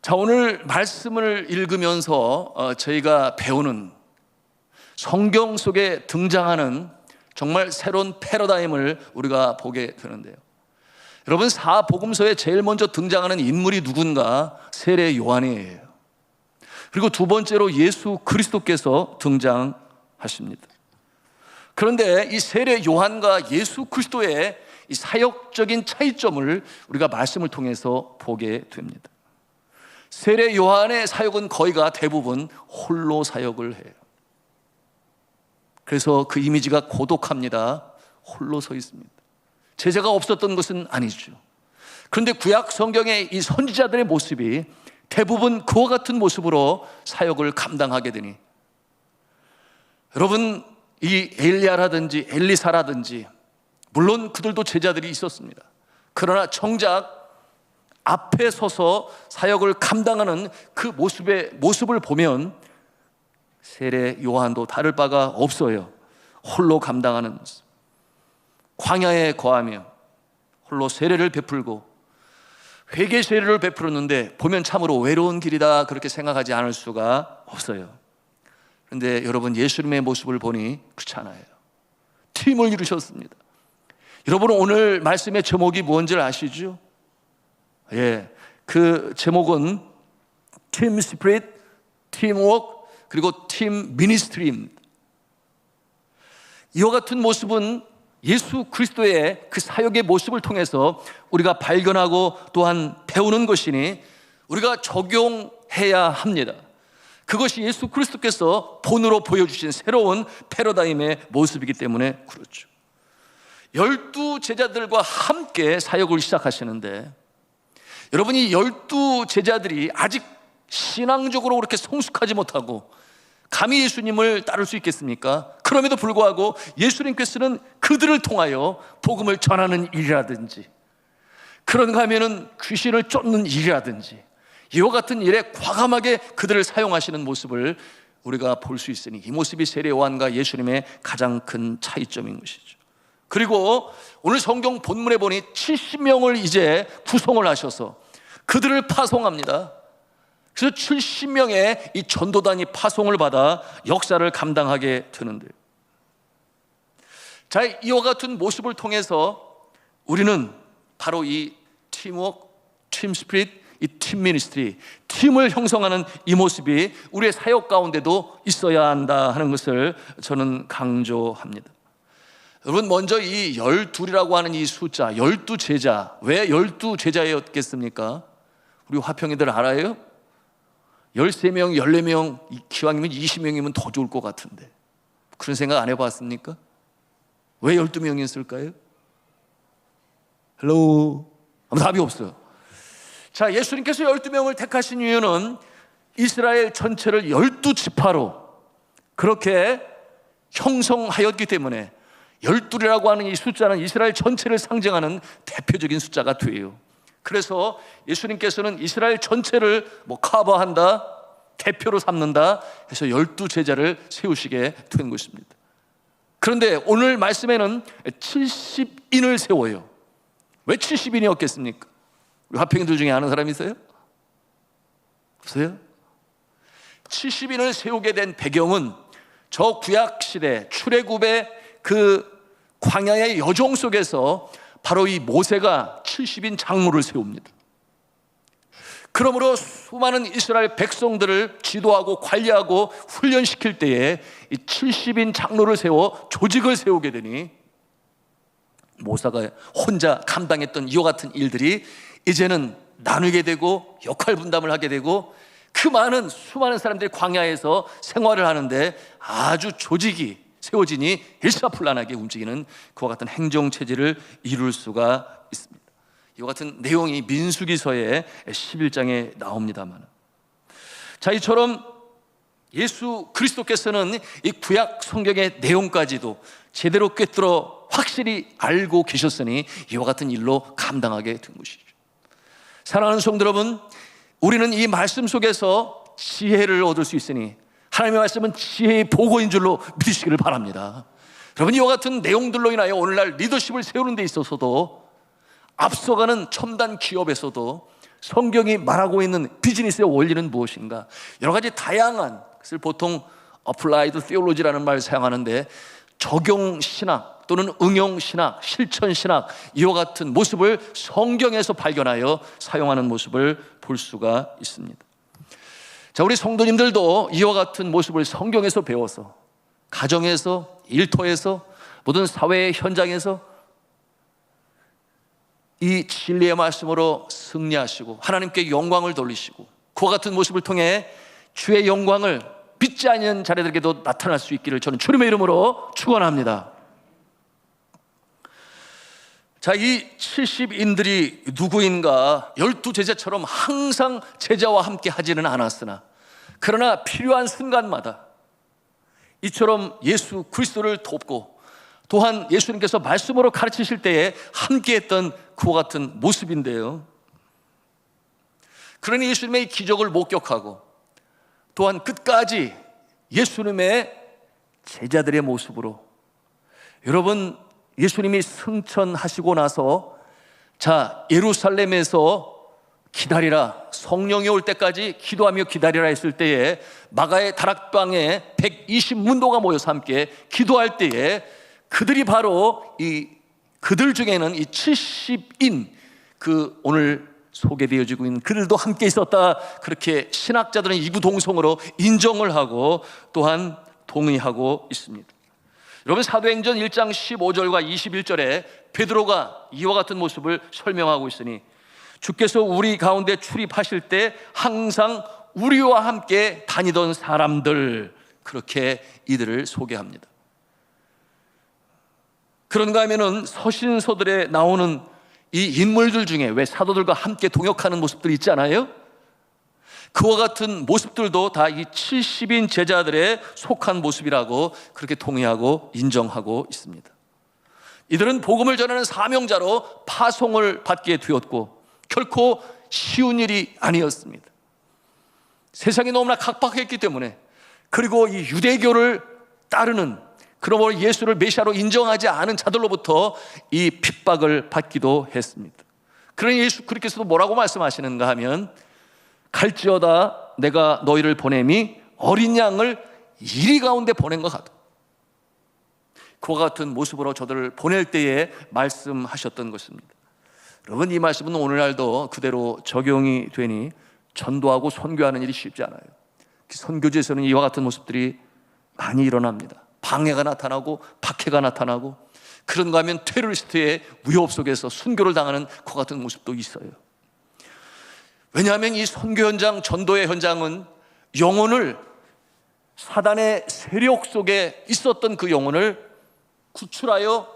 자, 오늘 말씀을 읽으면서 저희가 배우는 성경 속에 등장하는 정말 새로운 패러다임을 우리가 보게 되는데요. 여러분, 사복음서에 제일 먼저 등장하는 인물이 누군가? 세례 요한이에요. 그리고 두 번째로 예수 그리스도께서 등장하십니다. 그런데 이 세례 요한과 예수 그리스도의 이 사역적인 차이점을 우리가 말씀을 통해서 보게 됩니다. 세례 요한의 사역은 거의가 대부분 홀로 사역을 해요. 그래서 그 이미지가 고독합니다. 홀로 서 있습니다. 제자가 없었던 것은 아니죠. 그런데 구약 성경의 이 선지자들의 모습이 대부분 그와 같은 모습으로 사역을 감당하게 되니, 여러분, 이 엘리야라든지 엘리사라든지 물론 그들도 제자들이 있었습니다. 그러나 정작 앞에 서서 사역을 감당하는 그 모습을 보면 세례 요한도 다를 바가 없어요. 홀로 감당하는 모습, 광야에 거하며 홀로 세례를 베풀고 회개 세례를 베풀었는데 보면 참으로 외로운 길이다, 그렇게 생각하지 않을 수가 없어요. 그런데 여러분, 예수님의 모습을 보니 그렇지 않아요. 팀을 이루셨습니다. 여러분, 오늘 말씀의 제목이 뭔지 아시죠? 그 제목은 팀 스피릿, 팀워크, 그리고 팀 미니스트리입니다. 이와 같은 모습은 예수 그리스도의 그 사역의 모습을 통해서 우리가 발견하고 또한 배우는 것이니 우리가 적용해야 합니다. 그것이 예수 그리스도께서 본으로 보여주신 새로운 패러다임의 모습이기 때문에 그렇죠. 12 제자들과 함께 사역을 시작하시는데, 여러분이 12 제자들이 아직 신앙적으로 그렇게 성숙하지 못하고 감히 예수님을 따를 수 있겠습니까? 그럼에도 불구하고 예수님께서는 그들을 통하여 복음을 전하는 일이라든지, 그런가 하면은 귀신을 쫓는 일이라든지, 이와 같은 일에 과감하게 그들을 사용하시는 모습을 우리가 볼 수 있으니, 이 모습이 세례 요한과 예수님의 가장 큰 차이점인 것이죠. 그리고 오늘 성경 본문에 보니 70명을 이제 구성을 하셔서 그들을 파송합니다. 그래서 70명의 이 전도단이 파송을 받아 역사를 감당하게 되는데요. 자, 이와 같은 모습을 통해서 우리는 바로 이 팀워크, 팀 스피릿, 이 팀 미니스트리, 팀을 형성하는 이 모습이 우리의 사역 가운데도 있어야 한다 하는 것을 저는 강조합니다. 여러분, 먼저 이 12이라고 하는 이 숫자, 12 제자, 왜 12 제자였겠습니까? 우리 화평이들 알아요? 13명, 14명, 기왕이면 20명이면 더 좋을 것 같은데 그런 생각 안 해봤습니까? 왜 12명이 있을까요? 헬로? 아무 답이 없어요. 자, 예수님께서 12명을 택하신 이유는 이스라엘 전체를 12지파로 그렇게 형성하였기 때문에 12이라고 하는 이 숫자는 이스라엘 전체를 상징하는 대표적인 숫자가 돼요. 그래서 예수님께서는 이스라엘 전체를 커버한다, 대표로 삼는다 해서 12 제자를 세우시게 된 것입니다. 그런데 오늘 말씀에는 70인을 세워요. 왜 70인이었겠습니까? 우리 화평인들 중에 아는 사람 있어요? 없어요? 70인을 세우게 된 배경은 저 구약시대 출애굽의 그 광야의 여정 속에서 바로 이 모세가 70인 장로를 세웁니다. 그러므로 수많은 이스라엘 백성들을 지도하고 관리하고 훈련시킬 때에 이 70인 장로를 세워 조직을 세우게 되니 모세가 혼자 감당했던 이와 같은 일들이 이제는 나누게 되고 역할 분담을 하게 되고 그 수많은 사람들이 광야에서 생활을 하는데 아주 조직이 세워지니 일사불란하게 움직이는 그와 같은 행정체제를 이룰 수가 있습니다. 이와 같은 내용이 민수기서의 11장에 나옵니다만, 자, 이처럼 예수 그리스도께서는 이 구약 성경의 내용까지도 제대로 꿰뚫어 확실히 알고 계셨으니 이와 같은 일로 감당하게 된 것이죠. 사랑하는 성도 여러분, 우리는 이 말씀 속에서 지혜를 얻을 수 있으니 하나님의 말씀은 지혜의 보고인 줄로 믿으시기를 바랍니다. 여러분, 이와 같은 내용들로 인하여 오늘날 리더십을 세우는 데 있어서도, 앞서가는 첨단 기업에서도 성경이 말하고 있는 비즈니스의 원리는 무엇인가, 여러 가지 다양한 것을 보통 applied theology라는 말을 사용하는데, 적용 신학 또는 응용 신학, 실천 신학, 이와 같은 모습을 성경에서 발견하여 사용하는 모습을 볼 수가 있습니다. 자, 우리 성도님들도 이와 같은 모습을 성경에서 배워서 가정에서, 일터에서, 모든 사회의 현장에서 이 진리의 말씀으로 승리하시고 하나님께 영광을 돌리시고, 그와 같은 모습을 통해 주의 영광을 믿지 않는 자들에게도 나타날 수 있기를 저는 주님의 이름으로 축원합니다. 자, 이 70인들이 누구인가? 12제자처럼 항상 제자와 함께 하지는 않았으나, 그러나 필요한 순간마다 이처럼 예수 그리스도를 돕고, 또한 예수님께서 말씀으로 가르치실 때에 함께했던 그와 같은 모습인데요, 그러니 예수님의 기적을 목격하고, 또한 끝까지 예수님의 제자들의 모습으로, 여러분, 예수님이 승천하시고 나서 자, 예루살렘에서 기다리라, 성령이 올 때까지 기도하며 기다리라 했을 때에 마가의 다락방에 120문도가 모여서 함께 기도할 때에 그들이 바로 그들 중에는 이 70인 오늘 소개되어지고 있는 그들도 함께 있었다, 그렇게 신학자들은 이구동성으로 인정을 하고 또한 동의하고 있습니다. 여러분, 사도행전 1장 15절과 21절에 베드로가 이와 같은 모습을 설명하고 있으니, 주께서 우리 가운데 출입하실 때 항상 우리와 함께 다니던 사람들, 그렇게 이들을 소개합니다. 그런가 하면은 서신서들에 나오는 이 인물들 중에 왜 사도들과 함께 동역하는 모습들이 있지 않아요? 그와 같은 모습들도 다 이 70인 제자들에 속한 모습이라고 그렇게 동의하고 인정하고 있습니다. 이들은 복음을 전하는 사명자로 파송을 받게 되었고, 결코 쉬운 일이 아니었습니다. 세상이 너무나 각박했기 때문에, 그리고 이 유대교를 따르는, 그러므로 예수를 메시아로 인정하지 않은 자들로부터 이 핍박을 받기도 했습니다. 그러니 예수 그리스도도 뭐라고 말씀하시는가 하면, 갈지어다 내가 너희를 보냄이 어린 양을 이리 가운데 보낸 것 같아. 그와 같은 모습으로 저들을 보낼 때에 말씀하셨던 것입니다. 여러분, 이 말씀은 오늘날도 그대로 적용이 되니 전도하고 선교하는 일이 쉽지 않아요. 선교지에서는 이와 같은 모습들이 많이 일어납니다. 방해가 나타나고 박해가 나타나고, 그런가 하면 테러리스트의 위협 속에서 순교를 당하는 그 같은 모습도 있어요. 왜냐하면 이 선교 현장, 전도의 현장은 영혼을, 사단의 세력 속에 있었던 그 영혼을 구출하여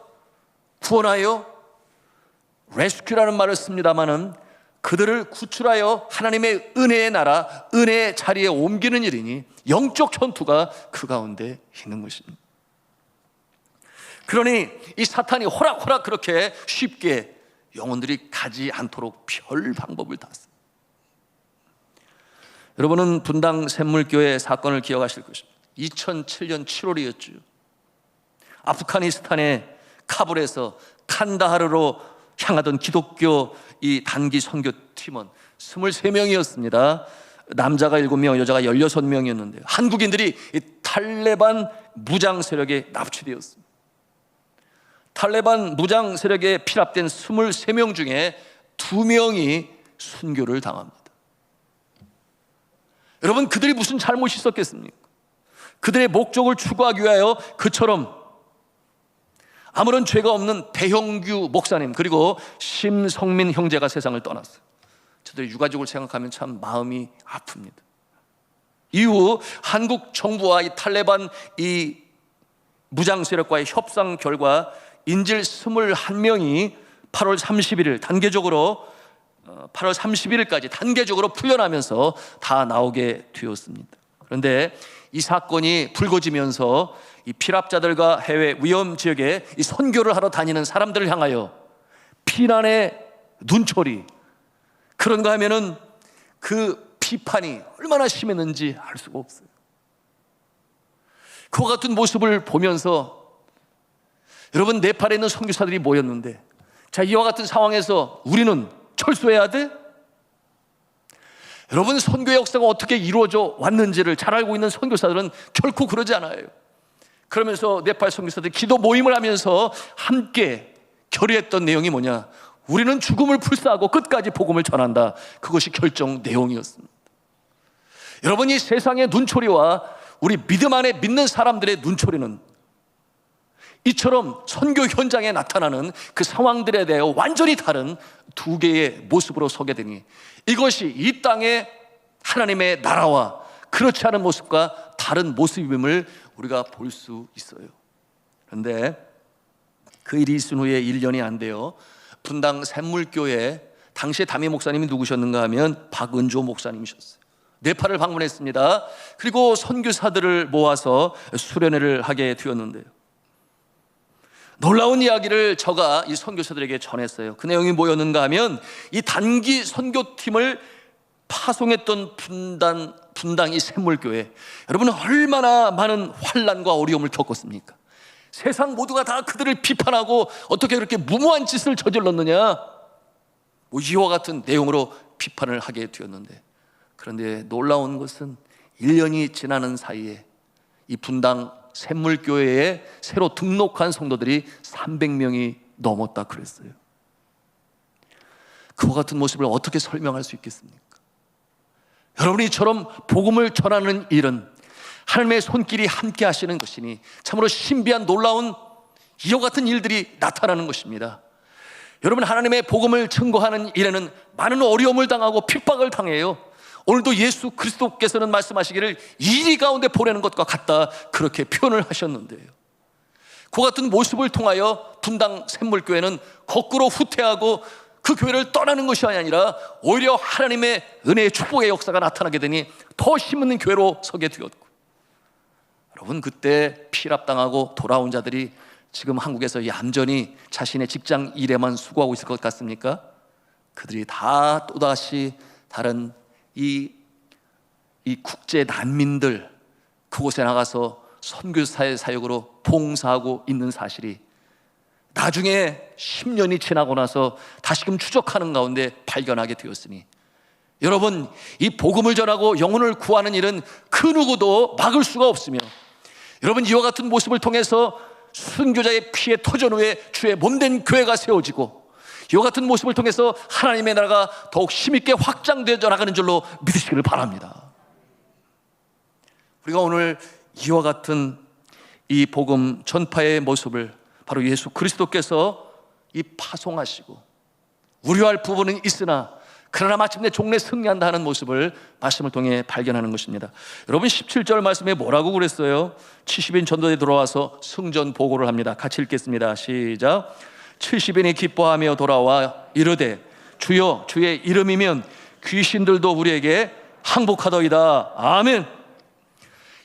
구원하여, 레스큐라는 말을 씁니다마는 그들을 구출하여 하나님의 은혜의 나라, 은혜의 자리에 옮기는 일이니 영적 전투가 그 가운데 있는 것입니다. 그러니 이 사탄이 호락호락 그렇게 쉽게 영혼들이 가지 않도록 별 방법을 다 씁니다. 여러분은 분당 샘물교회 사건을 기억하실 것입니다. 2007년 7월이었죠. 아프가니스탄의 카불에서 칸다하르로 향하던 기독교 이 단기 선교팀은 23명이었습니다. 남자가 7명, 여자가 16명이었는데 한국인들이 이 탈레반 무장 세력에 납치되었습니다. 탈레반 무장 세력에 피랍된 23명 중에 2명이 순교를 당합니다. 여러분, 그들이 무슨 잘못이 있었겠습니까? 그들의 목적을 추구하기 위하여 그처럼 아무런 죄가 없는 배형규 목사님, 그리고 심성민 형제가 세상을 떠났어요. 저들의 유가족을 생각하면 참 마음이 아픕니다. 이후 한국 정부와 이 탈레반 이 무장 세력과의 협상 결과 인질 21명이 8월 31일 단계적으로 8월 31일까지 단계적으로 풀려나면서 다 나오게 되었습니다. 그런데 이 사건이 불거지면서 이 피랍자들과 해외 위험 지역에 이 선교를 하러 다니는 사람들을 향하여 비난의 눈초리, 그런가 하면은 그 비판이 얼마나 심했는지 알 수가 없어요. 그와 같은 모습을 보면서 여러분, 네팔에 있는 선교사들이 모였는데, 자, 이와 같은 상황에서 우리는 철수해야 돼? 여러분, 선교의 역사가 어떻게 이루어져 왔는지를 잘 알고 있는 선교사들은 결코 그러지 않아요. 그러면서 네팔 선교사들이 기도 모임을 하면서 함께 결의했던 내용이 뭐냐? 우리는 죽음을 불사하고 끝까지 복음을 전한다. 그것이 결정 내용이었습니다. 여러분, 이 세상의 눈초리와 우리 믿음 안에 믿는 사람들의 눈초리는 이처럼 선교 현장에 나타나는 그 상황들에 대해 완전히 다른 두 개의 모습으로 서게 되니, 이것이 이 땅의 하나님의 나라와 그렇지 않은 모습과 다른 모습임을 우리가 볼 수 있어요. 그런데 그 일이 있은 후에 1년이 안 돼요. 분당 샘물교회 당시에 담임 목사님이 누구셨는가 하면 박은조 목사님이셨어요. 네팔을 방문했습니다. 그리고 선교사들을 모아서 수련회를 하게 되었는데요, 놀라운 이야기를 저가 이 선교사들에게 전했어요. 그 내용이 뭐였는가 하면, 이 단기 선교팀을 파송했던 분당 이 샘물교회, 여러분 얼마나 많은 환난과 어려움을 겪었습니까? 세상 모두가 다 그들을 비판하고 어떻게 그렇게 무모한 짓을 저질렀느냐, 이와 같은 내용으로 비판을 하게 되었는데, 그런데 놀라운 것은 1년이 지나는 사이에 이 분당 샘물교회에 새로 등록한 성도들이 300명이 넘었다 그랬어요. 그와 같은 모습을 어떻게 설명할 수 있겠습니까? 여러분이 이처럼 복음을 전하는 일은 하나님의 손길이 함께 하시는 것이니 참으로 신비한 놀라운 이와 같은 일들이 나타나는 것입니다. 여러분, 하나님의 복음을 증거하는 일에는 많은 어려움을 당하고 핍박을 당해요. 오늘도 예수 그리스도께서는 말씀하시기를 이리 가운데 보내는 것과 같다, 그렇게 표현을 하셨는데요, 그 같은 모습을 통하여 분당 샘물교회는 거꾸로 후퇴하고 그 교회를 떠나는 것이 아니라 오히려 하나님의 은혜의 축복의 역사가 나타나게 되니 더 힘있는 교회로 서게 되었고, 여러분, 그때 피랍당하고 돌아온 자들이 지금 한국에서 얌전히 자신의 직장 일에만 수고하고 있을 것 같습니까? 그들이 다 또다시 다른 이 국제 난민들 그곳에 나가서 선교사의 사역으로 봉사하고 있는 사실이 나중에 10년이 지나고 나서 다시금 추적하는 가운데 발견하게 되었으니, 여러분, 이 복음을 전하고 영혼을 구하는 일은 그 누구도 막을 수가 없으며, 여러분, 이와 같은 모습을 통해서 순교자의 피에 터전 후에 주의 몸된 교회가 세워지고, 이와 같은 모습을 통해서 하나님의 나라가 더욱 힘있게 확장되어 나가는 줄로 믿으시기를 바랍니다. 우리가 오늘 이와 같은 이 복음 전파의 모습을 바로 예수 그리스도께서 이 파송하시고 우려할 부분은 있으나 그러나 마침내 종래 승리한다 하는 모습을 말씀을 통해 발견하는 것입니다. 여러분, 17절 말씀에 뭐라고 그랬어요? 70인 전도에 들어와서 승전 보고를 합니다. 같이 읽겠습니다. 시작. 70인이 기뻐하며 돌아와 이르되 주여, 주의 이름이면 귀신들도 우리에게 항복하더이다. 아멘.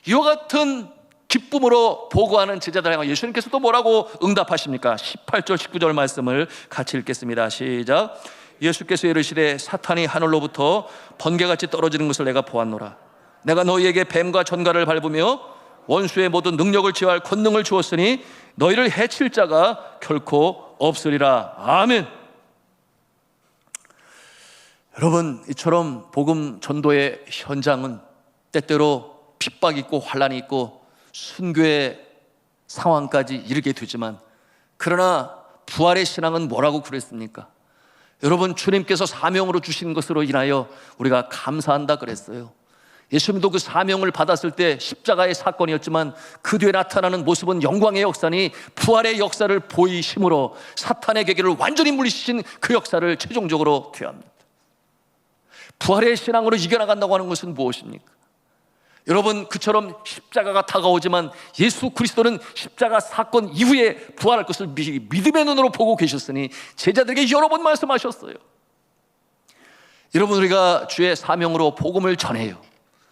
이와 같은 기쁨으로 보고하는 제자들 향해 예수님께서 또 뭐라고 응답하십니까? 18절 19절 말씀을 같이 읽겠습니다. 시작. 예수께서 이르시되 사탄이 하늘로부터 번개같이 떨어지는 것을 내가 보았노라. 내가 너희에게 뱀과 전갈을 밟으며 원수의 모든 능력을 제어할 권능을 주었으니 너희를 해칠 자가 결코 없으리라. 아멘. 여러분, 이처럼 복음 전도의 현장은 때때로 핍박이 있고 환란이 있고 순교의 상황까지 이르게 되지만, 그러나 부활의 신앙은 뭐라고 그랬습니까? 여러분, 주님께서 사명으로 주신 것으로 인하여 우리가 감사한다 그랬어요. 예수님도 그 사명을 받았을 때 십자가의 사건이었지만 그 뒤에 나타나는 모습은 영광의 역사니 부활의 역사를 보이심으로 사탄의 계계를 완전히 물리치신 그 역사를 최종적으로 퇴합니다. 부활의 신앙으로 이겨나간다고 하는 것은 무엇입니까? 여러분, 그처럼 십자가가 다가오지만 예수 그리스도는 십자가 사건 이후에 부활할 것을 믿음의 눈으로 보고 계셨으니 제자들에게 여러 번 말씀하셨어요. 여러분, 우리가 주의 사명으로 복음을 전해요.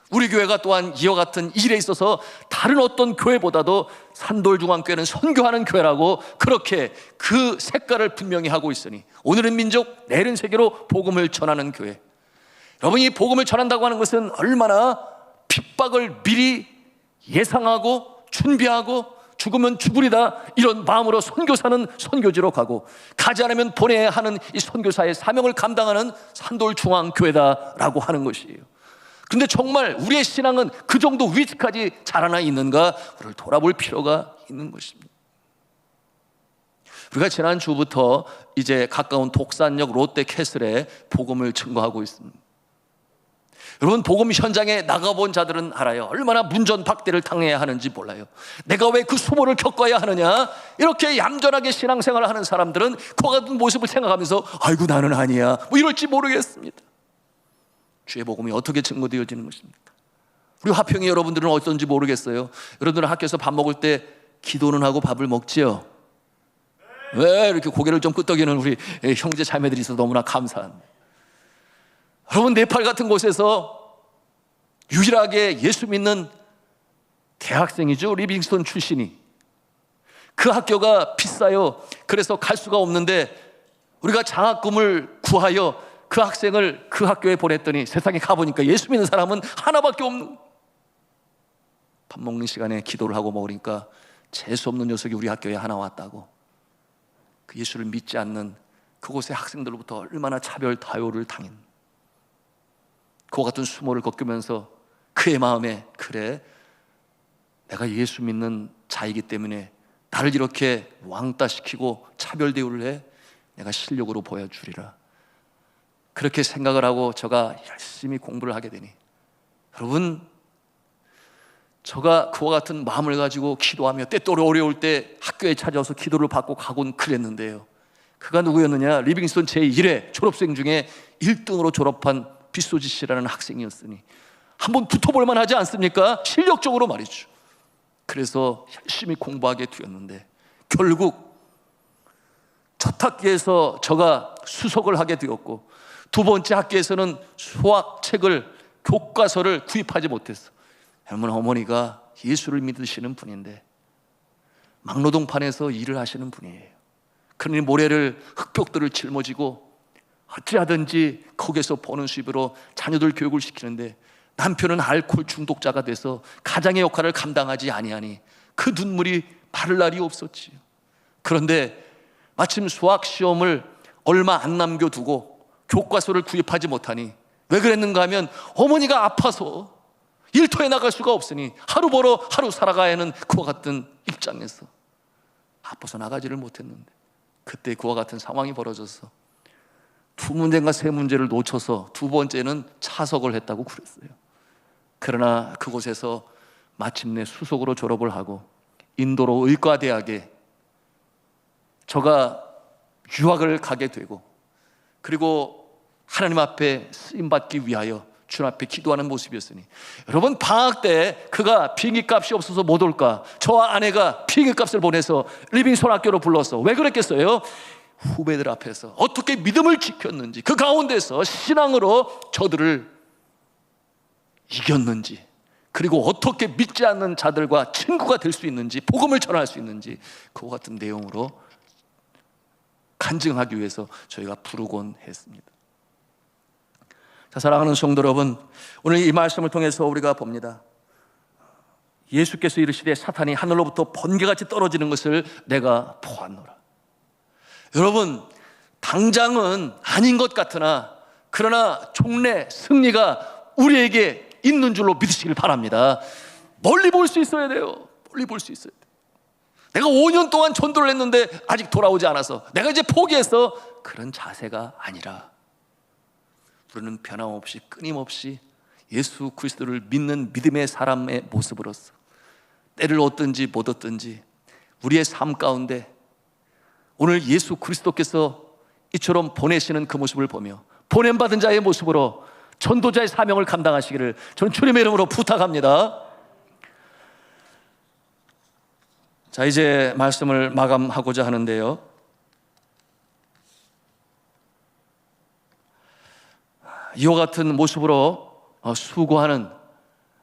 우리 교회가 또한 이와 같은 일에 있어서 다른 어떤 교회보다도 산돌중앙교회는 선교하는 교회라고 그렇게 그 색깔을 분명히 하고 있으니 오늘은 민족, 내일은 세계로 복음을 전하는 교회. 여러분, 이 복음을 전한다고 하는 것은 얼마나 핍박을 미리 예상하고 준비하고 죽으면 죽으리다 이런 마음으로 선교사는 선교지로 가고, 가지 않으면 보내야 하는 이 선교사의 사명을 감당하는 산돌중앙교회다라고 하는 것이에요. 그런데 정말 우리의 신앙은 그 정도 위치까지 자라나 있는가, 우리를 돌아볼 필요가 있는 것입니다. 우리가 지난주부터 이제 가까운 독산역 롯데캐슬에 복음을 증거하고 있습니다. 여러분, 복음 현장에 나가본 자들은 알아요. 얼마나 문전박대를 당해야 하는지 몰라요. 내가 왜 그 수모를 겪어야 하느냐, 이렇게 얌전하게 신앙생활을 하는 사람들은 그와 같은 모습을 생각하면서 아이고 나는 아니야 뭐 이럴지 모르겠습니다. 주의 복음이 어떻게 증거되어지는 것입니까? 우리 화평이 여러분들은 어떤지 모르겠어요. 여러분들은 학교에서 밥 먹을 때 기도는 하고 밥을 먹지요? 왜 이렇게 고개를 좀 끄덕이는 우리 형제 자매들이 있어서 너무나 감사합니다. 여러분, 네팔 같은 곳에서 유일하게 예수 믿는 대학생이죠. 리빙스턴 출신이. 그 학교가 비싸요. 그래서 갈 수가 없는데 우리가 장학금을 구하여 그 학생을 그 학교에 보냈더니 세상에 가보니까 예수 믿는 사람은 하나밖에 없는. 밥 먹는 시간에 기도를 하고 먹으니까 재수없는 녀석이 우리 학교에 하나 왔다고. 그 예수를 믿지 않는 그곳의 학생들로부터 얼마나 차별 다요를 당했는가. 그와 같은 수모를 겪으면서 그의 마음에, 그래, 내가 예수 믿는 자이기 때문에 나를 이렇게 왕따시키고 차별 대우를 해, 내가 실력으로 보여주리라. 그렇게 생각을 하고 저가 열심히 공부를 하게 되니, 여러분, 저가 그와 같은 마음을 가지고 기도하며 때때로 어려울 때 학교에 찾아와서 기도를 받고 가곤 그랬는데요, 그가 누구였느냐? 리빙스턴 제1회 졸업생 중에 1등으로 졸업한 비소지 씨라는 학생이었으니 한번 붙어볼 만하지 않습니까? 실력적으로 말이죠. 그래서 열심히 공부하게 되었는데 결국 첫 학기에서 저가 수석을 하게 되었고, 두 번째 학기에서는 수학책을, 교과서를 구입하지 못했어. 여러분, 어머니가 예수를 믿으시는 분인데 막노동판에서 일을 하시는 분이에요. 그러니 모래를, 흙벽들을 짊어지고 어찌하든지 거기서 버는 수입으로 자녀들 교육을 시키는데, 남편은 알코올 중독자가 돼서 가장의 역할을 감당하지 아니하니 그 눈물이 마를 날이 없었지요. 그런데 마침 수학 시험을 얼마 안 남겨두고 교과서를 구입하지 못하니 왜 그랬는가 하면 어머니가 아파서 일터에 나갈 수가 없으니 하루 벌어 하루 살아가야 하는 그와 같은 입장에서 아파서 나가지를 못했는데, 그때 그와 같은 상황이 벌어져서 두 문제인가 세 문제를 놓쳐서 두 번째는 차석을 했다고 그랬어요. 그러나 그곳에서 마침내 수석으로 졸업을 하고 인도로 의과대학에 저가 유학을 가게 되고, 그리고 하나님 앞에 쓰임받기 위하여 주님 앞에 기도하는 모습이었으니, 여러분, 방학 때 그가 비행기 값이 없어서 못 올까, 저와 아내가 비행기 값을 보내서 리빙스턴 학교로 불렀어. 왜 그랬겠어요? 후배들 앞에서 어떻게 믿음을 지켰는지, 그 가운데서 신앙으로 저들을 이겼는지, 그리고 어떻게 믿지 않는 자들과 친구가 될 수 있는지, 복음을 전할 수 있는지, 그와 같은 내용으로 간증하기 위해서 저희가 부르곤 했습니다. 자, 사랑하는 성도 여러분, 오늘 이 말씀을 통해서 우리가 봅니다. 예수께서 이르시되 사탄이 하늘로부터 번개같이 떨어지는 것을 내가 보았노라. 여러분, 당장은 아닌 것 같으나 그러나 종래 승리가 우리에게 있는 줄로 믿으시길 바랍니다. 멀리 볼 수 있어야 돼요. 멀리 볼 수 있어야 돼요. 내가 5년 동안 전도를 했는데 아직 돌아오지 않아서 내가 이제 포기했어, 그런 자세가 아니라 우리는 변함없이 끊임없이 예수 그리스도를 믿는 믿음의 사람의 모습으로서 때를 얻든지 못 얻든지 우리의 삶 가운데 오늘 예수 그리스도께서 이처럼 보내시는 그 모습을 보며 보냄받은 자의 모습으로 전도자의 사명을 감당하시기를 저는 주님의 이름으로 부탁합니다. 자, 이제 말씀을 마감하고자 하는데요, 이와 같은 모습으로 수고하는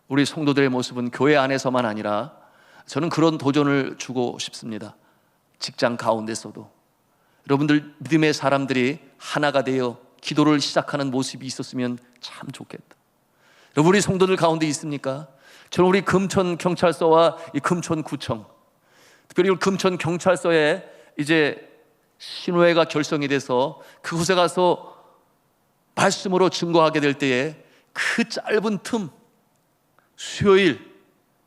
우리 성도들의 모습은 교회 안에서만 아니라 저는 그런 도전을 주고 싶습니다. 직장 가운데서도 여러분들 믿음의 사람들이 하나가 되어 기도를 시작하는 모습이 있었으면 참 좋겠다. 여러분, 우리 성도들 가운데 있습니까? 저는 우리 금천경찰서와 이 금천구청, 특별히 금천 경찰서에 이제 신호회가 결성이 돼서 그곳에 가서 말씀으로 증거하게 될 때에 그 짧은 틈, 수요일,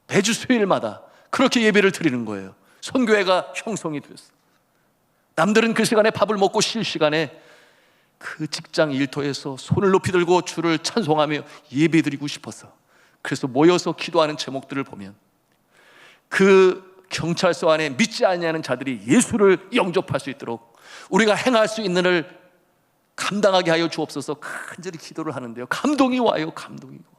매주 수요일마다 그렇게 예배를 드리는 거예요. 선교회가 형성이 됐어. 남들은 그 시간에 밥을 먹고 쉴 시간에 그 직장 일터에서 손을 높이 들고 주를 찬송하며 예배드리고 싶어서, 그래서 모여서 기도하는 제목들을 보면 그 경찰서 안에 믿지 않냐는 자들이 예수를 영접할 수 있도록 우리가 행할 수 있는 일을 감당하게 하여 주옵소서 간절히 기도를 하는데요, 감동이 와요. 감동이 와.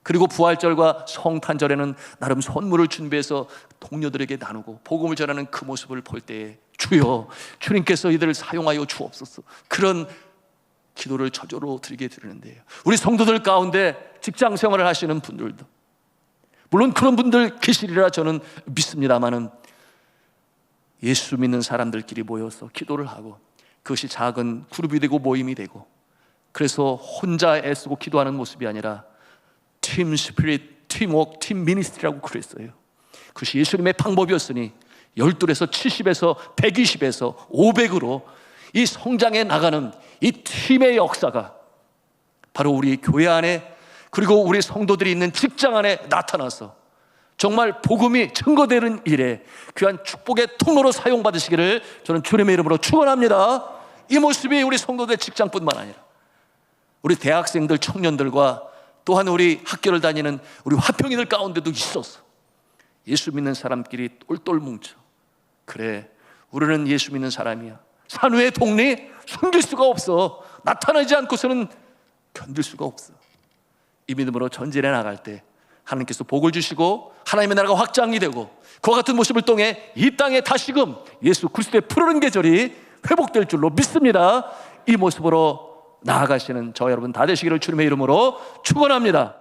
그리고 부활절과 성탄절에는 나름 선물을 준비해서 동료들에게 나누고 복음을 전하는 그 모습을 볼 때에 주여, 주님께서 이들을 사용하여 주옵소서, 그런 기도를 저절로 드리게 되는데요, 우리 성도들 가운데 직장 생활을 하시는 분들도 물론 그런 분들 계시리라 저는 믿습니다만은, 예수 믿는 사람들끼리 모여서 기도를 하고 그것이 작은 그룹이 되고 모임이 되고, 그래서 혼자 애쓰고 기도하는 모습이 아니라 팀 스피릿, 팀워크, 팀 미니스트리라고 그랬어요. 그것이 예수님의 방법이었으니 12에서 70에서 120에서 500으로 이 성장해 나가는 이 팀의 역사가 바로 우리 교회 안에, 그리고 우리 성도들이 있는 직장 안에 나타나서 정말 복음이 증거되는 일에 귀한 축복의 통로로 사용받으시기를 저는 주님의 이름으로 축원합니다. 이 모습이 우리 성도들의 직장뿐만 아니라 우리 대학생들, 청년들과 또한 우리 학교를 다니는 우리 화평이들 가운데도 있었어. 예수 믿는 사람끼리 똘똘 뭉쳐, 그래 우리는 예수 믿는 사람이야, 산후의 독리 숨길 수가 없어, 나타나지 않고서는 견딜 수가 없어. 이 믿음으로 전진해 나갈 때 하나님께서 복을 주시고 하나님의 나라가 확장이 되고 그와 같은 모습을 통해 이 땅에 다시금 예수 그리스도의 푸르른 계절이 회복될 줄로 믿습니다. 이 모습으로 나아가시는 저 여러분 다 되시기를 주님의 이름으로 축원합니다.